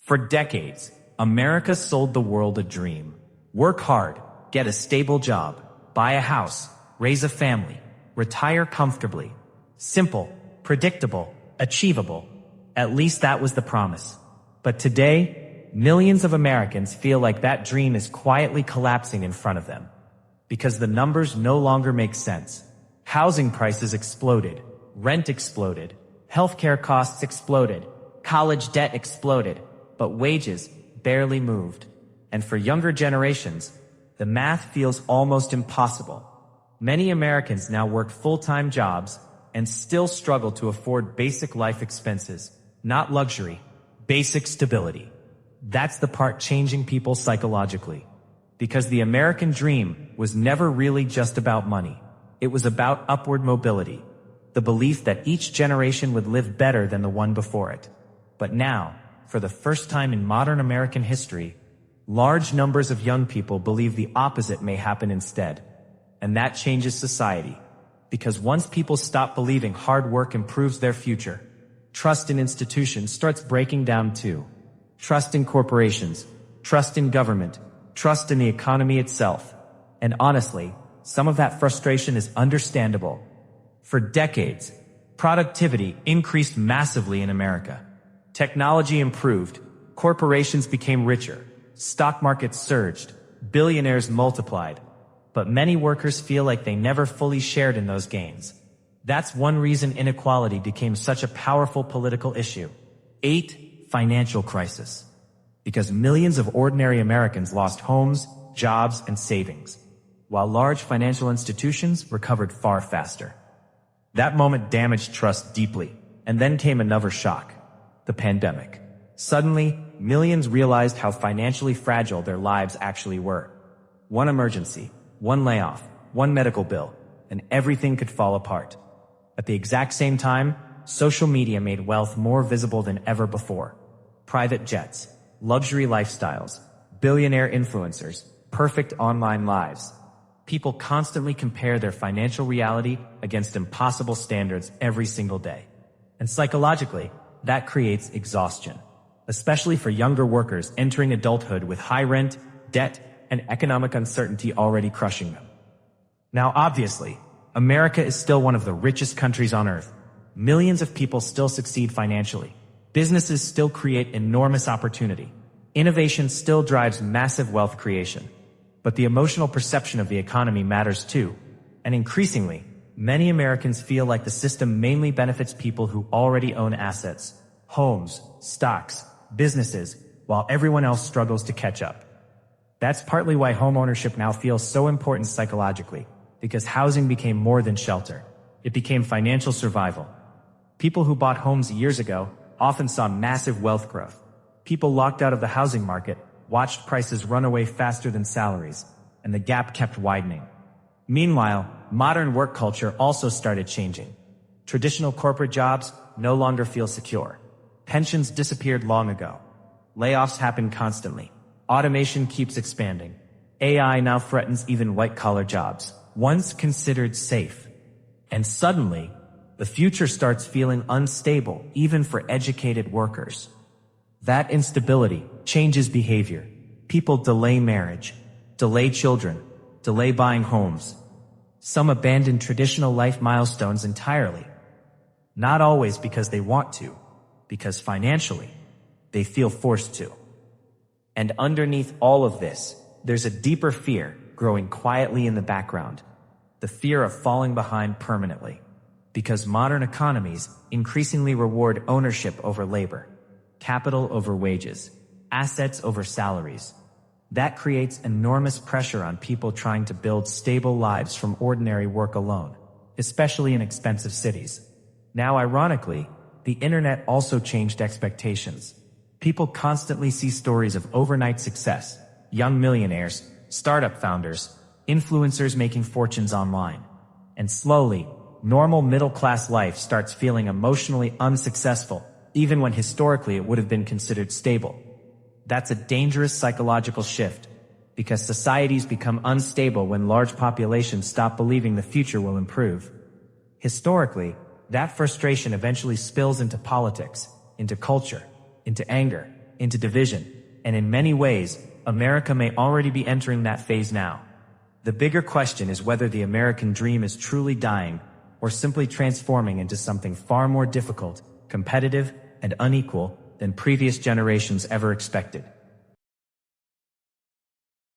For decades, America sold the world a dream. Work hard, get a stable job, buy a house, raise a family, retire comfortably. Simple, predictable, achievable. At least that was the promise. But today, millions of Americans feel like that dream is quietly collapsing in front of them. Because the numbers no longer make sense. Housing prices exploded, rent exploded, healthcare costs exploded, college debt exploded, but wages barely moved. And for younger generations, the math feels almost impossible. Many Americans now work full-time jobs and still struggle to afford basic life expenses, not luxury, basic stability. That's the part changing people psychologically. Because the American dream was never really just about money. It was about upward mobility, the belief that each generation would live better than the one before it. But now, for the first time in modern American history, large numbers of young people believe the opposite may happen instead. And that changes society. Because once people stop believing hard work improves their future, trust in institutions starts breaking down too. Trust in corporations, trust in government, trust in the economy itself. And honestly, some of that frustration is understandable. For decades, productivity increased massively in America. Technology improved, corporations became richer, stock markets surged, billionaires multiplied. But many workers feel like they never fully shared in those gains. That's one reason inequality became such a powerful political issue. 8. Financial crisis. Because millions of ordinary Americans lost homes, jobs, and savings, while large financial institutions recovered far faster. That moment damaged trust deeply, and then came another shock. The pandemic. Suddenly, millions realized how financially fragile their lives actually were. One emergency, one layoff, one medical bill, and everything could fall apart. At the exact same time, social media made wealth more visible than ever before. Private jets, luxury lifestyles, billionaire influencers, perfect online lives. People constantly compare their financial reality against impossible standards every single day. And psychologically, that creates exhaustion, especially for younger workers entering adulthood with high rent, debt, and economic uncertainty already crushing them. Now, obviously, America is still one of the richest countries on earth. Millions of people still succeed financially. Businesses still create enormous opportunity. Innovation still drives massive wealth creation. But the emotional perception of the economy matters too. And increasingly, many Americans feel like the system mainly benefits people who already own assets, homes, stocks, businesses, while everyone else struggles to catch up. That's partly why homeownership now feels so important psychologically, because housing became more than shelter. It became financial survival. People who bought homes years ago often saw massive wealth growth. People locked out of the housing market watched prices run away faster than salaries, and the gap kept widening. Meanwhile, modern work culture also started changing. Traditional corporate jobs no longer feel secure. Pensions disappeared long ago. Layoffs happen constantly. Automation keeps expanding. AI now threatens even white-collar jobs, once considered safe. And suddenly, the future starts feeling unstable even for educated workers. That instability changes behavior. People delay marriage, delay children, delay buying homes. Some abandon traditional life milestones entirely. Not always because they want to, because financially, they feel forced to. And underneath all of this, there's a deeper fear growing quietly in the background. The fear of falling behind permanently. Because modern economies increasingly reward ownership over labor, capital over wages, assets over salaries. That creates enormous pressure on people trying to build stable lives from ordinary work alone, especially in expensive cities. Now, ironically, the internet also changed expectations. People constantly see stories of overnight success, young millionaires, startup founders, influencers making fortunes online. And slowly, normal middle-class life starts feeling emotionally unsuccessful, even when historically it would have been considered stable. That's a dangerous psychological shift, because societies become unstable when large populations stop believing the future will improve. Historically, that frustration eventually spills into politics, into culture, into anger, into division, and in many ways, America may already be entering that phase now. The bigger question is whether the American dream is truly dying, or simply transforming into something far more difficult, competitive, and unequal than previous generations ever expected.